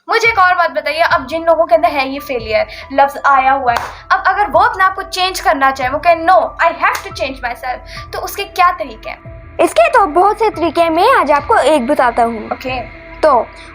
मुझे एक और बात बताइए, अब जिन लोगों के अंदर है ये फेलियर लफ्ज आया हुआ है, अब अगर वो अपने आप को चेंज करना चाहे, वो कहे no I have to change myself, तो उसके क्या तरीके हैं? इसके तो बहुत से तरीके हैं, मैं आज आपको एक बताता हूँ। ओके तो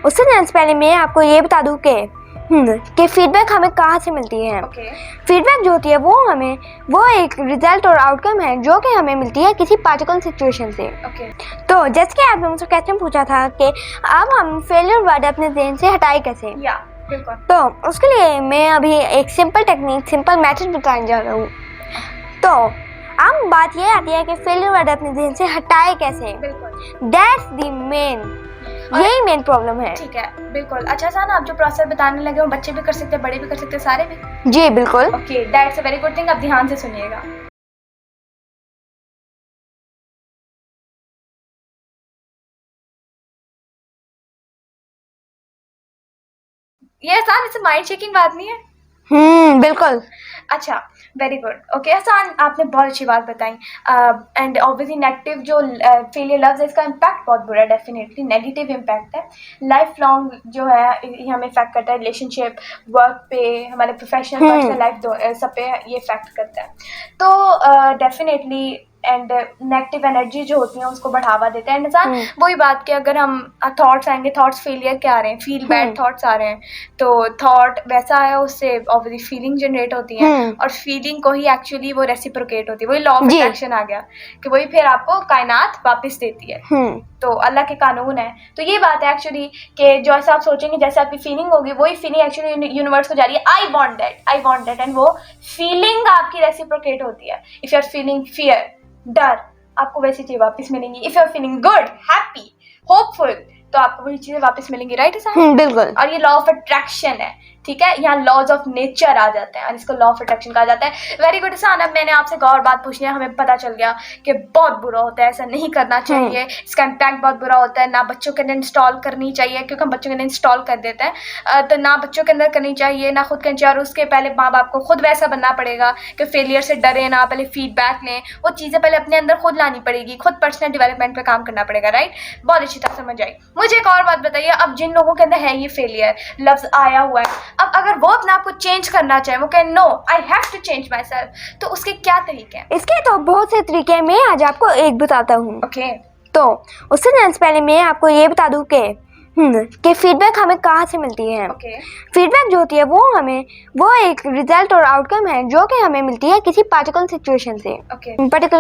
उससे पहले मैं आपको ये बता दूँ कि फीडबैक हमें कहाँ से मिलती है। ओके फीडबैक जो होती है वो एक रिजल्ट और आउटकम है जो कि हमें मिलती है किसी पार्टिकुलर सिचुएशन से। ओके तो जैसे कि आपने मुझसे क्वेश्चन पूछा था कि अब हम फेलियर वर्ड अपने ज़हन से हटाए कैसे, या बिल्कुल। तो उसके लिए मैं अभी एक सिंपल टेक्निक, सिंपल मेथड बताने जा रहा हूँ। तो अब बात ये आती है कि फेलियर वर्ड अपने ज़हन से हटाए कैसे। बिल्कुल दैट्स द मेन, यही मेन प्रॉब्लम है। ठीक है बिल्कुल। अच्छा सा ना, आप जो प्रोसेस बताने लगे हो बच्चे भी कर सकते हैं, बड़े भी कर सकते हैं, सारे भी? जी बिल्कुल। Okay that's a very good thing, आप ध्यान से सुनिएगा। ये आसान, इससे माइंड शेकिंग बात नहीं है। बिल्कुल। अच्छा वेरी गुड। ओके आसान, आपने बहुत अच्छी बात बताई। एंड ऑब्वियसली नेगेटिव जो फेलियर लफ्ज है, इसका इम्पैक्ट बहुत बुरा है, डेफिनेटली नेगेटिव इम्पैक्ट है, लाइफ लॉन्ग जो है ये हमें इफेक्ट करता है, रिलेशनशिप, वर्क पे, हमारे प्रोफेशनल पर्सनल लाइफ सब पे ये इफेक्ट करता है। तो डेफिनेटली एंड नेगेटिव एनर्जी जो होती है उसको बढ़ावा देते हैं। इंसान वही बात कि अगर हम थॉट्स आएंगे, थॉट्स फेलियर के आ रहे हैं, फील बैड थॉट्स आ रहे हैं, तो थॉट वैसा है, उससे ऑब्वियसली फीलिंग जनरेट होती है, और फीलिंग को ही एक्चुअली वो रेसिप्रोकेट होती है, वही लॉ ऑफ अट्रैक्शन आ गया कि वही फिर आपको कायनात वापस देती है। तो अल्लाह के कानून है। तो ये बात है एक्चुअली कि जो ऐसा आप सोचेंगे, जैसे आपकी फीलिंग होगी, वही फीलिंग एक्चुअली यूनिवर्स को जा रही है, आई वांट दैट, एंड वो फीलिंग आपकी रेसिप्रोकेट होती है। If you are feeling fear, डर, आपको वैसी चीज़ वापस मिलेंगी। If you are feeling good, happy, hopeful, तो आपको वही चीज़ें वापस मिलेंगी, राइट है? बिल्कुल। और ये लॉ ऑफ अट्रैक्शन है, ठीक है, यहाँ लॉज ऑफ नेचर आ जाते हैं और इसको लॉ ऑफ अट्रैक्शन कहा जाता है। वेरी गुड सान, अब मैंने आपसे एक और बात पूछनी है, हमें पता चल गया कि बहुत बुरा होता है, ऐसा नहीं करना चाहिए, इसका इम्पैक्ट बहुत बुरा होता है, ना बच्चों के अंदर इंस्टॉल करनी चाहिए, क्योंकि हम बच्चों के अंदर इंस्टॉल कर देते हैं, तो ना बच्चों के अंदर करनी चाहिए, ना खुद करनी चाहिए, और उसके पहले माँ बाप को खुद वैसा बनना पड़ेगा कि फेलियर से डरे ना, पहले फीडबैक लें, वो चीज़ें पहले अपने अंदर खुद लानी पड़ेगी, खुद पर्सनल डेवलपमेंट पे काम करना पड़ेगा, राइट? बहुत अच्छी तरह समझ आई। मुझे एक और बात बताइए, अब जिन लोगों के अंदर है ये फेलियर लफ्ज आया हुआ है, अब अगर वो अपने आप को चेंज करना चाहे, वो कहे no I have to change myself, तो उसके क्या तरीके हैं? इसके तो बहुत से तरीके हैं, मैं आज आपको एक बताता हूँ। ओके तो उससे पहले मैं आपको ये बता दूँ कि फीडबैक हमें कहाँ से मिलती है। फीडबैक जो होती है वो एक रिजल्ट और आउटकम है जो कि हमें मिलती है किसी पार्टिकुलर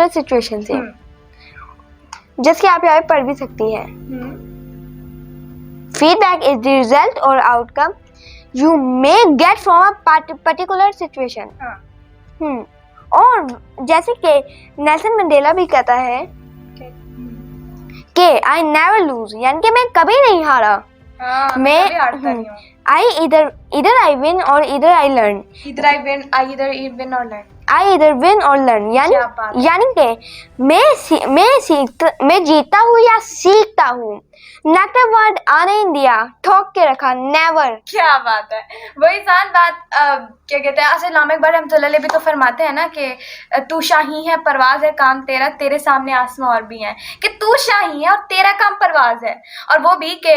सिचुएशन से। जैसे आप यहाँ पे पढ़ भी सकती है, फीडबैक इज द रिजल्ट और outcome you may get from a particular situation. और जैसे कि नेल्सन मंडेला भी कहता है कि आई नेवर लूज, यानी कि मैं कभी नहीं हारा। मैं आई इधर आई विन और इधर आई लर्न। आई इधर विन और लर्न, यानी कि मैं जीतता हूँ या सीखता हूँ। नेगेटिव वर्ड आने ही दिया, ठोक के रखा, नेवर। क्या बात है, वही सान बात। क्या कहते हैं, असल इल्लामा इकबाल रहमतुल्लाह भी तो फरमाते हैं ना कि तू शाही है, परवाज है काम तेरा, तेरे सामने आसमां और भी हैं, कि तू शाही है और तेरा काम परवाज है। और वो भी कि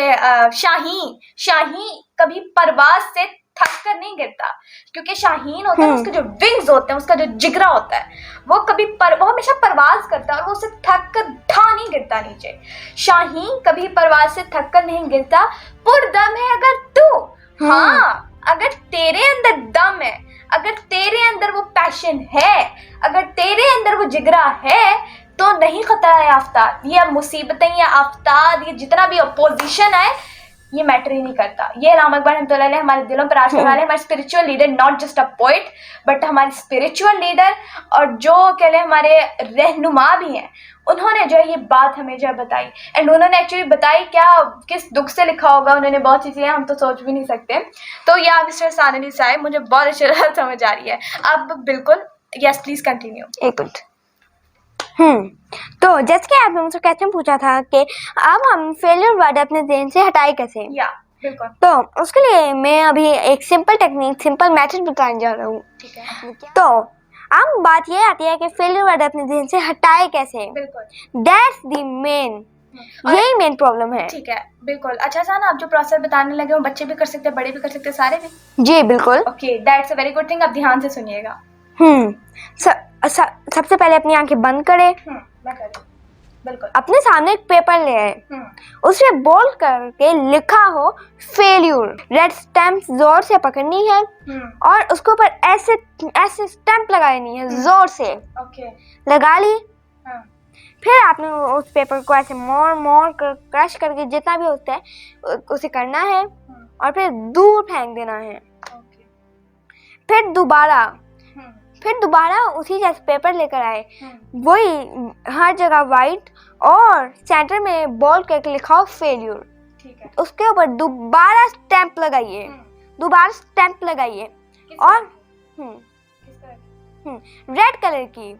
शाही कभी परवाज से थक कर नहीं गिरता, क्योंकि शाहीन होता है, उसके जो विंग्स होते हैं, उसका जो जिगरा होता है, वो वो हमेशा परवाज करता है और वो उससे थक कर नहीं गिरता नीचे। शाहीन कभी परवाज से थक कर नहीं गिरता, पुरदम है अगर तू। हाँ, अगर तेरे अंदर दम है, अगर तेरे अंदर वो पैशन है, अगर तेरे अंदर वो जिगरा है, तो नहीं खतरा है आफ्ताब, ये मुसीबतें, ये आफ्ताब, ये जितना भी अपोजिशन है, ये मैटर ही नहीं करता। ये इल्लामा इकबाल रहमतुल्लाह अलैह हमारे दिलों पर राज करने वाले, हमारे spiritual leader, not just a poet but हमारे स्पिरिचुअल लीडर, और जो कह लें हमारे रहनुमा भी हैं। उन्होंने जो है ये बात हमें जो बताई, एंड उन्होंने एक्चुअली बताई क्या, किस दुख से लिखा होगा उन्होंने, बहुत सी चीज़ें हम तो सोच भी नहीं सकते। तो या मिस्टर सानवी साहब, मुझे बहुत अच्छी तरह समझ आ रही है, आप बिल्कुल यस प्लीज कंटिन्यू। एक मिनट। तो जैसे कि आपने मुझसे क्वेश्चन पूछा था कि अब हम फेलियर वर्ड अपने ज़हन से हटाए कैसे। या बिल्कुल। तो उसके लिए मैं अभी एक सिंपल टेक्निक, सिंपल मेथड बताने जा रहा हूँ। ठीक है। तो अब बात ये आती है कि फेलियर वर्ड अपने ज़हन से हटाए कैसे। बिल्कुल। दैट्स द मेन, यही मेन प्रॉब्लम है। ठीक है, बिल्कुल। अच्छा सान, आप जो प्रोसेस बताने लगे हो बच्चे भी कर सकते हैं, बड़े भी कर सकते हैं, सारे भी? जी बिल्कुल। Okay, that's a very good thing. अब ध्यान से सुनिएगा। सबसे पहले अपनी आंखें बंद करें। मैं कर रही हूँ, बिल्कुल। अपने सामने एक पेपर ले आए, उसे बोल्ड करके लिखा हो फेल्यूर। रेड स्टैम्प जोर से पकड़नी है और उसके ऊपर ऐसे ऐसे स्टैम्प लगानी है जोर से। ओके, लगा ली। फिर आपने उस पेपर को ऐसे मोड़ कर क्रश करके जितना भी होता है उसे करना है और फिर दूर फेंक देना है। फिर दोबारा उसी जैसे पेपर लेकर आए, वही हर जगह वाइट और सेंटर में बोल्ड करके लिखा हो फेल्यूर। ठीक है, उसके ऊपर दोबारा स्टैम्प लगाइए, और रेड कलर की,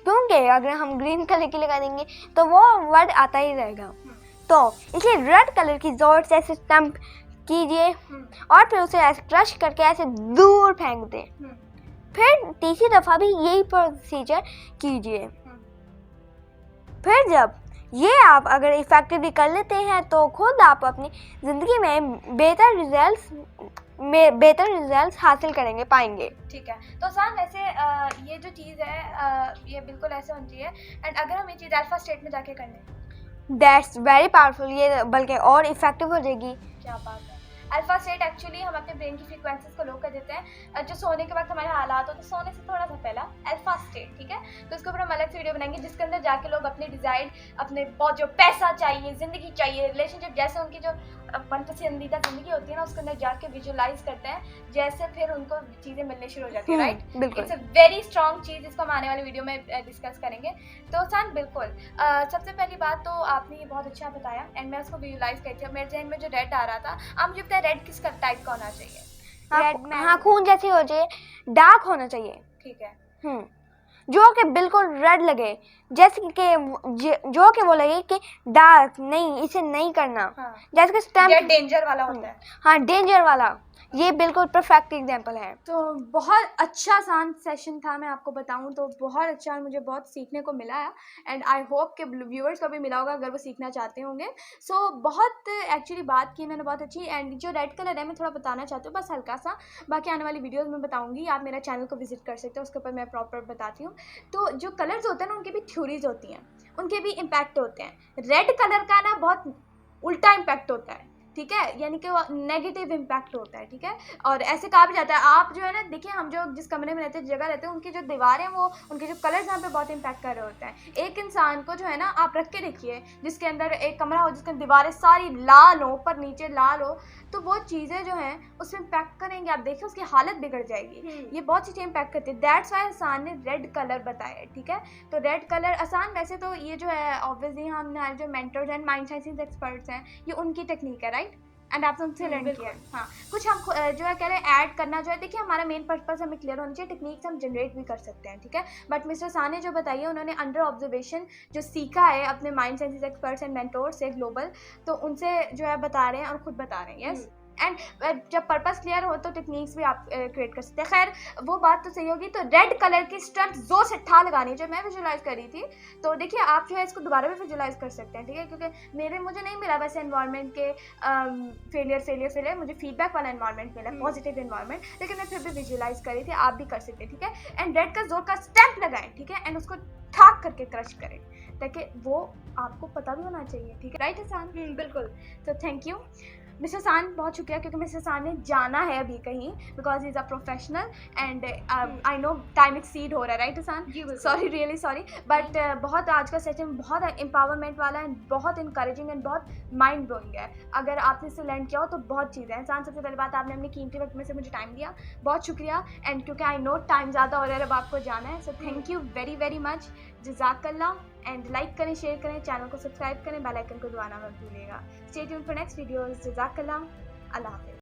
क्योंकि अगर हम ग्रीन कलर की लगा देंगे तो वो वर्ड आता ही रहेगा। तो इसलिए रेड कलर की जोर से ऐसे स्टैम्प कीजिए और फिर उसे ऐसे क्रश करके ऐसे दूर फेंक दें। फिर तीसरी दफा भी यही प्रोसीजर कीजिए। फिर जब ये आप अगर इफेक्टिवली कर लेते हैं तो खुद आप अपनी ज़िंदगी में बेहतर रिजल्ट्स हासिल करेंगे, पाएंगे। ठीक है, तो सान वैसे ये जो चीज़ है ये बिल्कुल ऐसे होनी चाहिए। एंड अगर हम ये चीज़ अल्फा स्टेट में जाके कर लें, दैट्स वेरी पावरफुल, ये बल्कि और इफेक्टिव हो जाएगी। क्या बात है। अल्फा स्टेट एक्चुअली हम अपने ब्रेन की फ्रीक्वेंसीज को लो कर देते हैं, जो सोने के वक्त हमारे हालात होते हैं, सोने से थोड़ा सा पहला अल्फा स्टेट। ठीक है, तो इसके ऊपर हम अलग से वीडियो बनाएंगे जिसके अंदर जाके लोग अपने डिजायर्ड, अपने बहुत जो पैसा चाहिए, जिंदगी चाहिए, रिलेशनशिप, जैसे उनकी जो पसंदीदा जिंदगी होती है ना, उसके अंदर जाके विजुअलाइज करते हैं, जैसे फिर उनको चीजें मिलने शुरू हो जाती है। Right, it's a very strong चीज, इसको हम आने वाले वीडियो में डिस्कस करेंगे। तो सान बिल्कुल सबसे पहली बात तो आपने ये बहुत अच्छा बताया एंड मैं उसको विजुअलाइज करती हूँ। मेरे जहन में जो रेड आ रहा था, आप मुझे बताया रेड किस टाइप का होना चाहिए? रेड में हाँ, खून जैसी हो जाए, डार्क होना चाहिए। ठीक है, जो कि बिल्कुल रेड लगे, जैसे कि जो कि वो लगे कि डार्क नहीं, इसे नहीं करना। हाँ, जैसे कि स्टैम्प डेंजर वाला होता है। हाँ, डेंजर वाला, ये बिल्कुल परफेक्ट एग्जांपल है। तो बहुत अच्छा सान सेशन था, मैं आपको बताऊं तो बहुत अच्छा, मुझे बहुत सीखने को मिला है एंड आई होप कि व्यूअर्स को भी मिला होगा अगर वो सीखना चाहते होंगे। सो बहुत एक्चुअली बात की मैंने बहुत अच्छी। एंड जो रेड कलर है मैं थोड़ा बताना चाहती हूँ बस हल्का सा, बाकी आने वाली वीडियोज़ में बताऊँगी, आप मेरा चैनल को विजिट कर सकते हो, उसके ऊपर मैं प्रॉपर बताती हूँ। तो जो कलर्स होते हैं ना, उनकी भी थ्योरीज होती हैं, उनके भी इम्पैक्ट होते हैं। रेड कलर का ना बहुत उल्टा इम्पैक्ट होता है, ठीक है, यानी कि वो नेगेटिव इम्पैक्ट होता है। ठीक है, और ऐसे कहा भी जाता है, आप जो है ना देखिए, हम जो जिस कमरे में रहते हैं, जगह रहते हैं, उनकी जो दीवारें, वो उनके जो कलर्स यहाँ पे बहुत इम्पैक्ट कर रहे होते हैं। एक इंसान को जो है ना आप रख के देखिए जिसके अंदर एक कमरा हो जिसके दीवारें सारी लाल हो, ऊपर नीचे लाल हो, तो वो चीज़ें जो हैं उसमें इम्पैक्ट करेंगे, आप देखिए उसकी हालत बिगड़ जाएगी। ये बहुत चीज़ें इम्पैक्ट करती है, दैट्स वाई हसान ने रेड कलर बताया है। ठीक है, तो रेड कलर आसान, वैसे तो ये जो है ऑब्वियसली हमने जो mentors and mind science experts हैं, ये उनकी टेक्निक है। राइट, एंड आपने उनसे लर्न किया है। हाँ, कुछ हम जो है कह रहे हैं ऐड करना, जो है देखिए हमारा मेन पर्पस हमें क्लियर होना चाहिए, टेक्निक्स हम जनरेट भी कर सकते हैं। ठीक है, बट मिस्टर सान ने जो बताई है, उन्होंने अंडर ऑब्जर्वेशन जो सीखा है अपने mind science experts and mentor से ग्लोबल, तो उनसे जो है बता रहे हैं और खुद बता रहे हैं। यस, एंड जब पर्पस क्लियर हो तो टेक्निक्स भी आप क्रिएट कर सकते हैं। खैर वो बात तो सही होगी। तो रेड कलर की स्टैम्प जोर से ठा लगानी, जो मैं विजुअलाइज कर रही थी, तो देखिए आप जो है इसको दोबारा भी विजुअलाइज कर सकते हैं। ठीक है, क्योंकि मुझे नहीं मिला वैसे एनवायरनमेंट के फेलियर, मुझे फीडबैक वाला एनवायरनमेंट मिला, पॉजिटिव एनवायरनमेंट, लेकिन मैं फिर भी विजुअलाइज कर रही थी, आप भी कर सकते हैं। ठीक है, एंड रेड का जोर का स्टैम्प लगाएं, ठीक है, एंड उसको ठाक करके क्रश करें, ताकि वो आपको पता भी होना चाहिए। ठीक है, राइट हसान? बिल्कुल। तो थैंक यू मिस्टर सान, बहुत शुक्रिया, क्योंकि मिस्टर सान ने जाना है अभी कहीं, because he is a professional and I know time exceed हो रहा है। Right Hasan? Sorry, really sorry, but बहुत आज का सेशन बहुत एम्पावरमेंट वाला है, बहुत इंकरेजिंग एंड बहुत माइंड ब्लोइंग है। अगर आपने इसे लर्न किया हो तो बहुत चीज़ें हैं। हसान, सबसे पहली बात, आपने अपने कीमती वक्त में से मुझे टाइम दिया, बहुत शुक्रिया। एंड क्योंकि आई नो टाइम ज़्यादा हो रहा है, अब आपको जाना है, so thank you very very much, जज़ाकल्लाह। एंड लाइक करें, शेयर करें, चैनल को सब्सक्राइब करें, बेल आइकन को दबाना मत भूलिएगा। Stay tuned for next videos. जज़ाकल्लाह, अल्लाह हाफ़िज़।